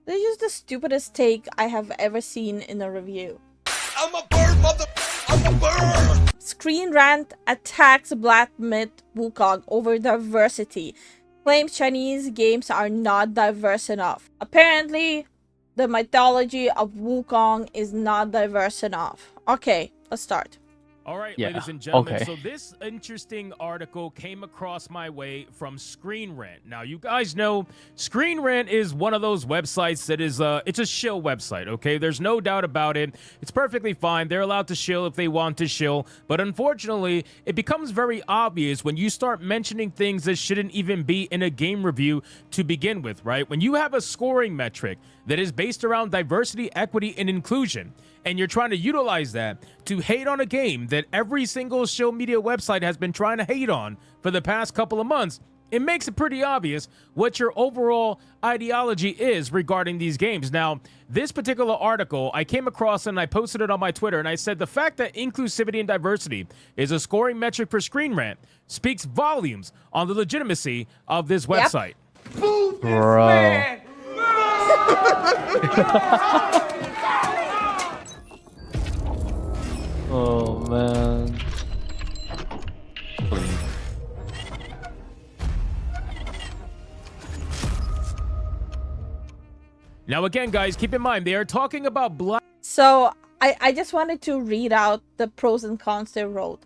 This is the stupidest take I have ever seen in a review. I'm a bird, I'm a bird! ScreenRant attacks Black Myth Wukong over diversity. Claims Chinese games are not diverse enough. Apparently, the mythology of Wukong is not diverse enough. Okay, let's start. All right, Yeah, ladies and gentlemen, okay. so this interesting article came across my way from ScreenRant. Now, you guys know ScreenRant is one of those websites that is, it's a shill website, okay? There's no doubt about it. It's perfectly fine. They're allowed to shill if they want to shill. But unfortunately, it becomes very obvious when you start mentioning things that shouldn't even be in a game review to begin with, right? When you have a scoring metric that is based around diversity, equity, and inclusion, and you're trying to utilize that to hate on a game that every single shill media website has been trying to hate on for the past couple of months, it makes it pretty obvious what your overall ideology is regarding these games. Now, this particular article, I came across and I posted it on my Twitter, and I said the fact that inclusivity and diversity is a scoring metric for ScreenRant speaks volumes on the legitimacy of this website. Bro. Oh man. Please. Now again, guys, keep in mind they are talking about black. So, I just wanted to read out the pros and cons they wrote.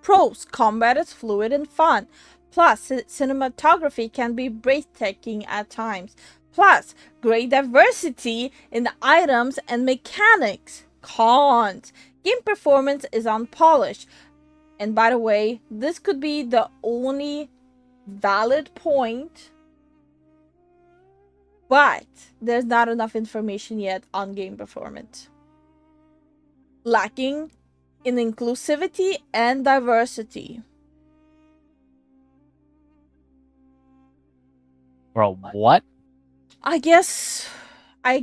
Pros: combat is fluid and fun. Plus, cinematography can be breathtaking at times. Plus, great diversity in the items and mechanics. Cons: game performance is unpolished. And by the way, this could be the only valid point, but there's not enough information yet on game performance. Lacking in inclusivity and diversity. Bro, what? I guess, I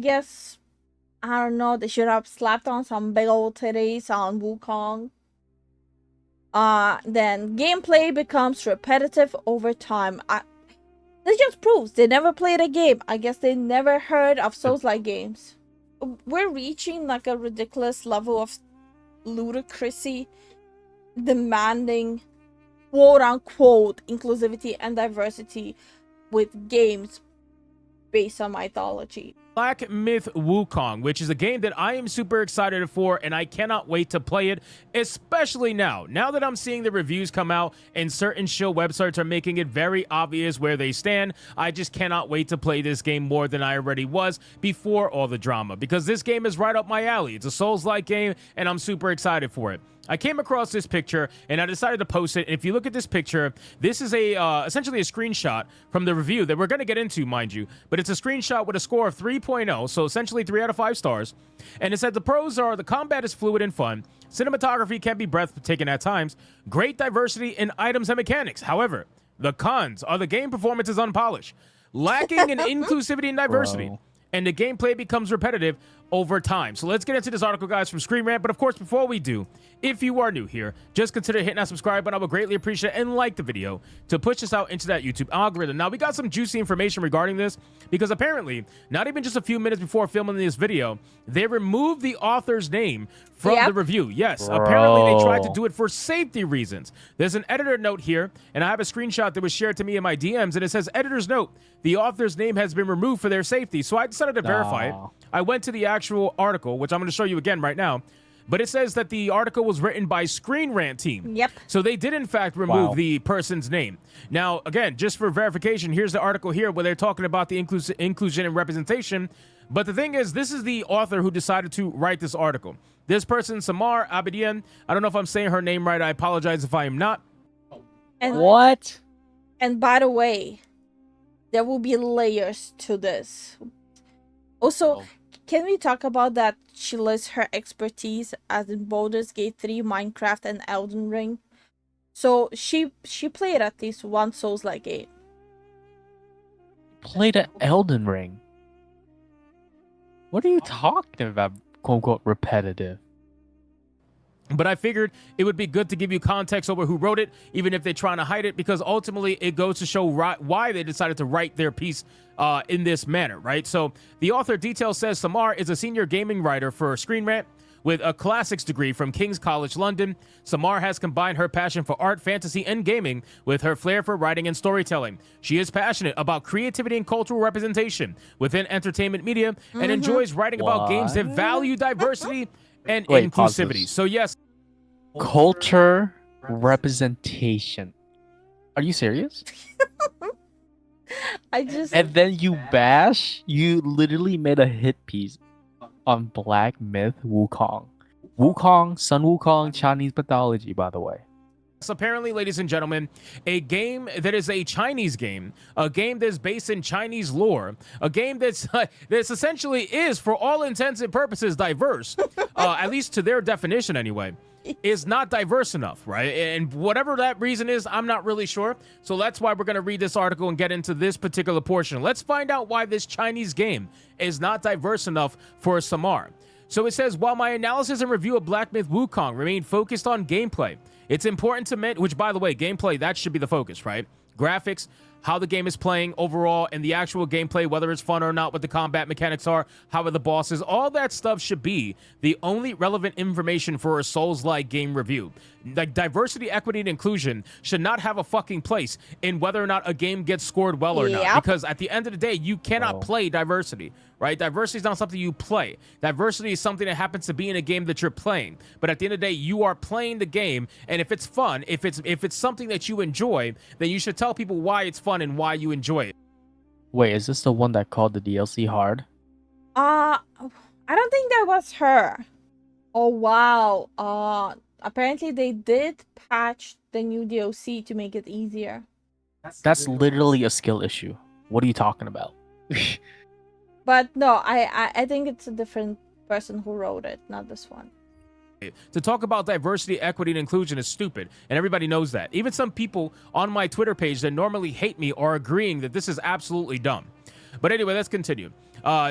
don't know, they should have slapped on some big old titties on Wukong. Then gameplay becomes repetitive over time. This just proves they never played a game. I guess they never heard of Souls-like games. We're reaching like a ridiculous level of ludicrousy, demanding quote-unquote inclusivity and diversity with games based on mythology. Black Myth Wukong, which is a game that I am super excited for, and I cannot wait to play it, especially now that I'm seeing the reviews come out and certain shill websites are making it very obvious where they stand. I just cannot wait to play this game more than I already was before all the drama, because this game is right up my alley. It's a Souls-like game, and I'm super excited for it. I came across this picture and I decided to post it. And if you look at this picture, this is a essentially a screenshot from the review that we're going to get into, mind you. But it's a screenshot with a score of 3.0, so essentially 3 out of 5 stars. And it said the pros are the combat is fluid and fun. Cinematography can be breathtaking at times. Great diversity in items and mechanics. However, the cons are the game performance is unpolished, lacking in inclusivity and diversity. Bro. And the gameplay becomes repetitive over time. So let's get into this article, guys, from ScreenRant. But of course, before we do, if you are new here, just consider hitting that subscribe button. I would greatly appreciate it, and like the video to push this out into that YouTube algorithm. Now, we got some juicy information regarding this, because apparently, not even just a few minutes before filming this video, they removed the author's name from the review. Yes, apparently they tried to do it for safety reasons. There's an editor note here, and I have a screenshot that was shared to me in my DMs, and it says, editor's note, the author's name has been removed for their safety. So I decided to verify it. I went to the actual article, which I'm going to show you again right now. But it says that the article was written by ScreenRant team. Yep. So they did, in fact, remove the person's name. Now, again, just for verification, here's the article here where they're talking about the inclusion and representation. But the thing is, this is the author who decided to write this article. This person, Samar Abedian, I don't know if I'm saying her name right. I apologize if I am not. And What? And by the way, there will be layers to this. Also, can we talk about that she lists her expertise as in Baldur's Gate 3, Minecraft, and Elden Ring? So she played at least one Souls-like game. Played at Elden Ring. What are you talking about? Quote unquote repetitive. But I figured it would be good to give you context over who wrote it, even if they're trying to hide it, because ultimately it goes to show why they decided to write their piece in this manner, right? So the author detail says Samar is a senior gaming writer for ScreenRant with a classics degree from King's College London. Samar has combined her passion for art, fantasy, and gaming with her flair for writing and storytelling. She is passionate about creativity and cultural representation within entertainment media and enjoys writing about games that value diversity and Wait, pause inclusivity. this. So yes, Culture representation. Are you serious? I just And then you literally made a hit piece on Black Myth Wukong. Wukong, Sun Wukong, Chinese mythology, by the way. apparently, ladies and gentlemen, a game that is a Chinese game, a game that's based in Chinese lore, a game that's essentially is, for all intents and purposes, diverse, at least to their definition anyway, is not diverse enough, right? And whatever that reason is, I'm not really sure. So that's why we're going to read this article and get into this particular portion. Let's find out why this Chinese game is not diverse enough for Samar. So it says, while my analysis and review of Black Myth Wukong remain focused on gameplay, it's important to mention, which, by the way, gameplay, that should be the focus, right? Graphics, how the game is playing overall, and the actual gameplay, whether it's fun or not, what the combat mechanics are, how are the bosses, all that stuff should be the only relevant information for a Souls-like game review. Like, diversity, equity, and inclusion should not have a fucking place in whether or not a game gets scored well or not. Because at the end of the day, you cannot play diversity, right? Diversity is not something you play. Diversity is something that happens to be in a game that you're playing. But at the end of the day, you are playing the game, and if it's fun, if it's something that you enjoy, then you should tell people why it's fun and why you enjoy it. Wait, is this the one that called the DLC hard? I don't think that was her. Oh wow. Apparently they did patch the new DLC to make it easier. That's literally a skill issue. What are you talking about? But no, I think it's a different person who wrote it, not this one. To talk about diversity, equity, and inclusion is stupid, and everybody knows that. Even some people on my Twitter page that normally hate me are agreeing that this is absolutely dumb. But anyway, let's continue.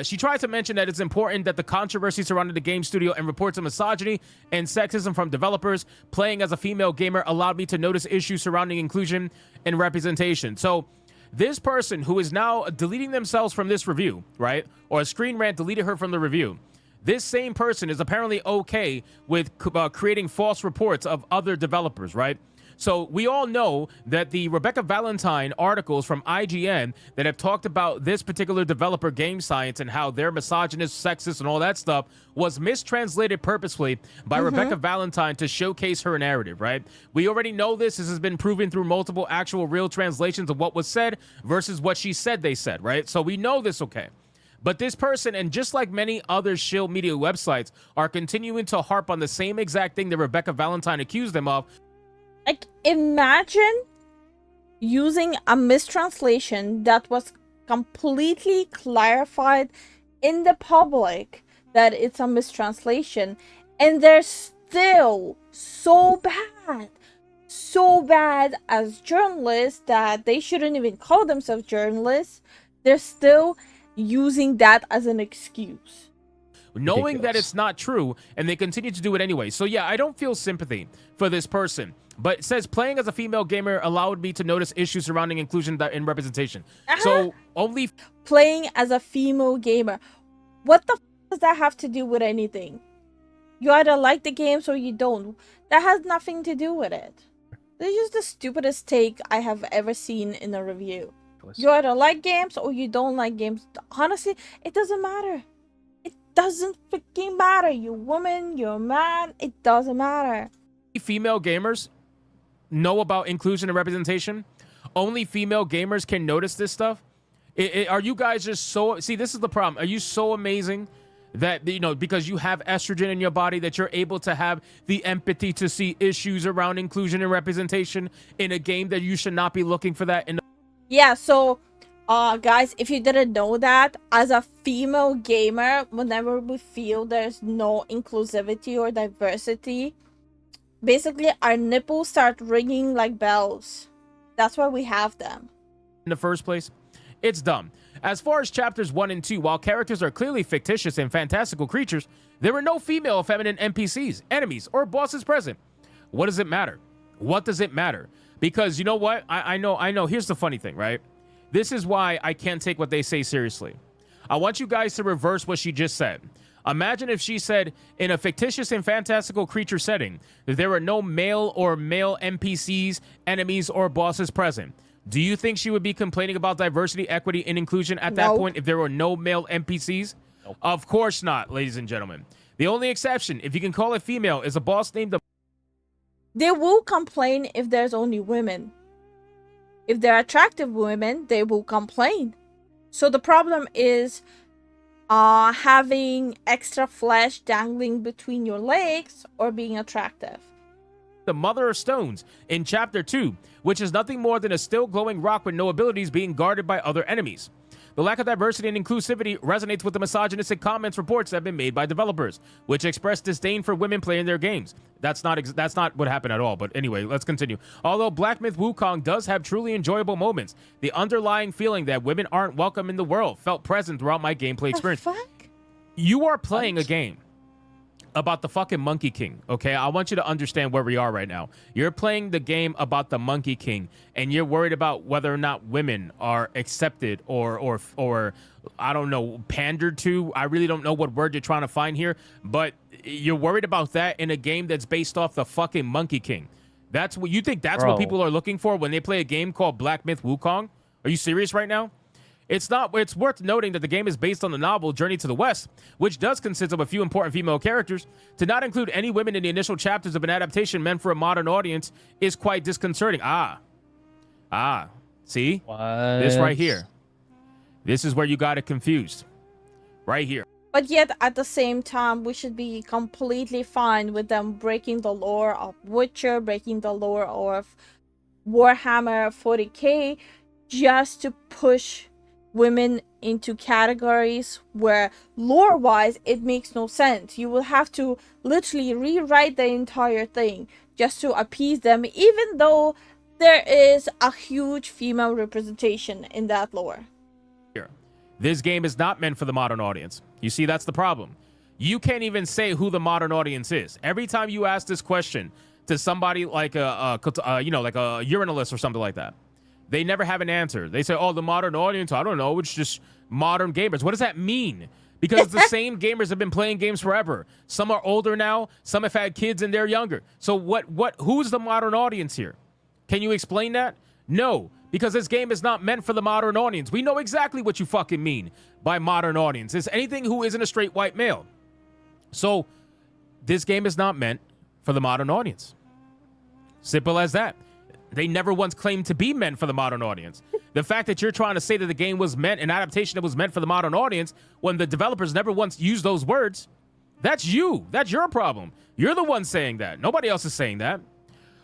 She tried to mention that it's important that the controversy surrounding the game studio and reports of misogyny and sexism from developers playing as a female gamer allowed me to notice issues surrounding inclusion and representation. So this person who is now deleting themselves from this review, right? Or ScreenRant deleted her from the review. This same person is apparently okay with creating false reports of other developers, right? So we all know that the Rebecca Valentine articles from IGN that have talked about this particular developer, Game Science, and how they're misogynist, sexist, and all that stuff was mistranslated purposefully by Rebecca Valentine to showcase her narrative, right? We already know this. This has been proven through multiple actual real translations of what was said versus what she said they said, right? So we know this, okay? But this person, and just like many other shill media websites, are continuing to harp on the same exact thing that Rebecca Valentine accused them of. Like, imagine using a mistranslation that was completely clarified in the public that it's a mistranslation, and they're still so bad as journalists that they shouldn't even call themselves journalists. They're still using that as an excuse, knowing that it's not true, and they continue to do it anyway. So yeah, I don't feel sympathy for this person. But it says, playing as a female gamer allowed me to notice issues surrounding inclusion and representation. So only playing as a female gamer. What the does that have to do with anything? You either like the games or you don't. That has nothing to do with it. This is just the stupidest take I have ever seen in a review. You either like games or you don't like games. Honestly, it doesn't matter. It doesn't freaking matter. You're a woman, you're a man, it doesn't matter. female gamers know about inclusion and representation. Only female gamers can notice this stuff. Are you guys just so... See, this is the problem. Are you so amazing that, you know, because you have estrogen in your body, that you're able to have the empathy to see issues around inclusion and representation in a game that you should not be looking for that in? Yeah, so guys, if you didn't know that, as a female gamer, whenever we feel there's no inclusivity or diversity, basically our nipples start ringing like bells. That's why we have them In the first place. It's dumb. As far as chapters 1 and 2, while characters are clearly fictitious and fantastical creatures, there were no female or feminine NPCs, enemies, or bosses present. What does it matter? What does it matter? Because you know what? I know. Here's the funny thing, right? This is why I can't take what they say seriously. I want you guys to reverse what she just said. Imagine if she said, in a fictitious and fantastical creature setting, that there were no male or male NPCs, enemies, or bosses present. Do you think she would be complaining about diversity, equity, and inclusion at that point if there were no male NPCs? Nope. Of course not, ladies and gentlemen. The only exception, if you can call it female, is a boss named... They will complain if there's only women. If they're attractive women, they will complain. So the problem is having extra flesh dangling between your legs or being attractive. The Mother of Stones in Chapter 2, which is nothing more than a still glowing rock with no abilities being guarded by other enemies. The lack of diversity and inclusivity resonates with the misogynistic comments reports that have been made by developers, which express disdain for women playing their games. That's not what happened at all, but anyway, let's continue. Although Black Myth Wukong does have truly enjoyable moments, the underlying feeling that women aren't welcome in the world felt present throughout my gameplay experience. The fuck? You are playing a game about the fucking Monkey King, okay? I want you to understand where we are right now. You're playing the game about the Monkey King, and you're worried about whether or not women are accepted or I don't know, pandered to. I really don't know what word you're trying to find here, but you're worried about that in a game that's based off the fucking Monkey King. That's what you think that's what people are looking for when they play a game called Black Myth Wukong? Are you serious right now? It's not. It's worth noting that the game is based on the novel Journey to the West, which does consist of a few important female characters. To not include any women in the initial chapters of an adaptation meant for a modern audience is quite disconcerting. See? What? This right here. This is where you got it confused. Right here. But yet, at the same time, we should be completely fine with them breaking the lore of Witcher, breaking the lore of Warhammer 40k, just to push women into categories where lore-wise it makes no sense. You will have to literally rewrite the entire thing just to appease them, even though there is a huge female representation in that lore. This game is not meant for the modern audience. You see, that's the problem. You can't even say who the modern audience is. Every time you ask this question to somebody like like a urinalist or something like that, they never have an answer. They say, oh, the modern audience, I don't know, it's just modern gamers. What does that mean? Because the same gamers have been playing games forever. Some are older now, some have had kids and they're younger. So who's the modern audience here? Can you explain that? No, because this game is not meant for the modern audience. We know exactly what you fucking mean by modern audience. It's anything who isn't a straight white male. So this game is not meant for the modern audience. Simple as that. They never once claimed to be meant for the modern audience. The fact that you're trying to say that the game was meant, an adaptation that was meant for the modern audience, when the developers never once used those words, that's you. That's your problem. You're the one saying that. Nobody else is saying that.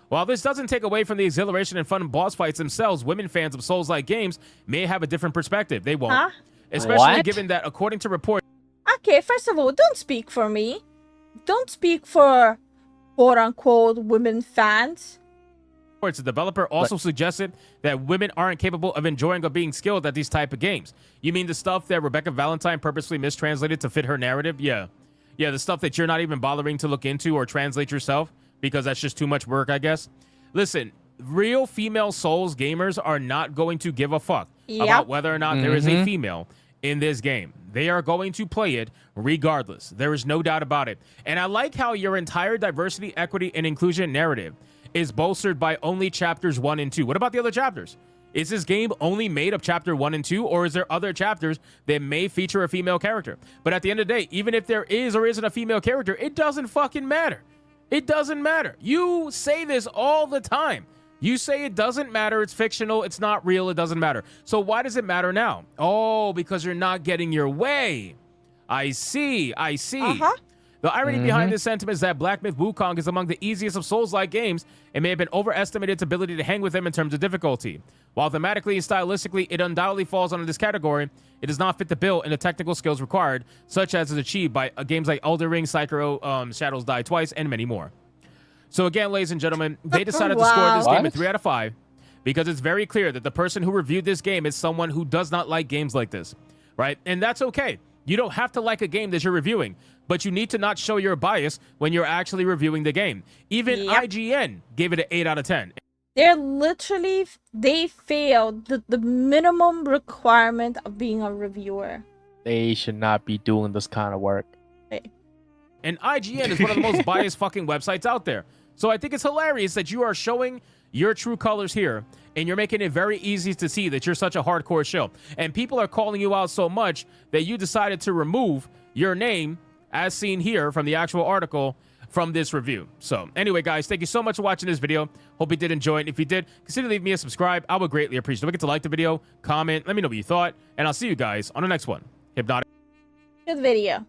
While this doesn't take away from the exhilaration and fun of boss fights themselves, women fans of Souls-like games may have a different perspective. They won't. Huh? Especially given that, according to reports... Okay, first of all, don't speak for me. Don't speak for quote-unquote women fans. The developer also suggested that women aren't capable of enjoying or being skilled at these type of games. You mean the stuff that Rebecca Valentine purposely mistranslated to fit her narrative? Yeah, the stuff that you're not even bothering to look into or translate yourself because that's just too much work, I guess. Listen, real female Souls gamers are not going to give a fuck about whether or not there is a female in this game. They are going to play it regardless. There is no doubt about it. And I like how your entire diversity, equity, and inclusion narrative is bolstered by only chapters 1 and 2. What about the other chapters? Is this game only made of chapter 1 and 2, or is there other chapters that may feature a female character? But at the end of the day, even if there is or isn't a female character, it doesn't fucking matter. It doesn't matter. You say this all the time. You say it doesn't matter, it's fictional, it's not real, it doesn't matter. So why does it matter now? Oh, because you're not getting your way. I see. The irony behind this sentiment is that Black Myth Wukong is among the easiest of Souls-like games and may have been overestimated its ability to hang with them in terms of difficulty. While thematically and stylistically it undoubtedly falls under this category, it does not fit the bill in the technical skills required, such as is achieved by games like Elden Ring, Sekiro, Shadows Die Twice, and many more. So again, ladies and gentlemen, they decided to score this game a 3 out of 5 because it's very clear that the person who reviewed this game is someone who does not like games like this, right? And that's okay. You don't have to like a game that you're reviewing, but you need to not show your bias when you're actually reviewing the game. Even IGN gave it an 8 out of 10. They're literally, they failed the minimum requirement of being a reviewer. They should not be doing this kind of work. And IGN is one of the most biased fucking websites out there. So I think it's hilarious that you are showing your true colors here, and you're making it very easy to see that you're such a hardcore show. And people are calling you out so much that you decided to remove your name, as seen here from the actual article, from this review. So anyway, guys, thank you so much for watching this video. Hope you did enjoy it. If you did, consider leaving me a subscribe. I would greatly appreciate it. Don't forget to like the video, comment, let me know what you thought, and I'll see you guys on the next one. Hypnotic. Good video.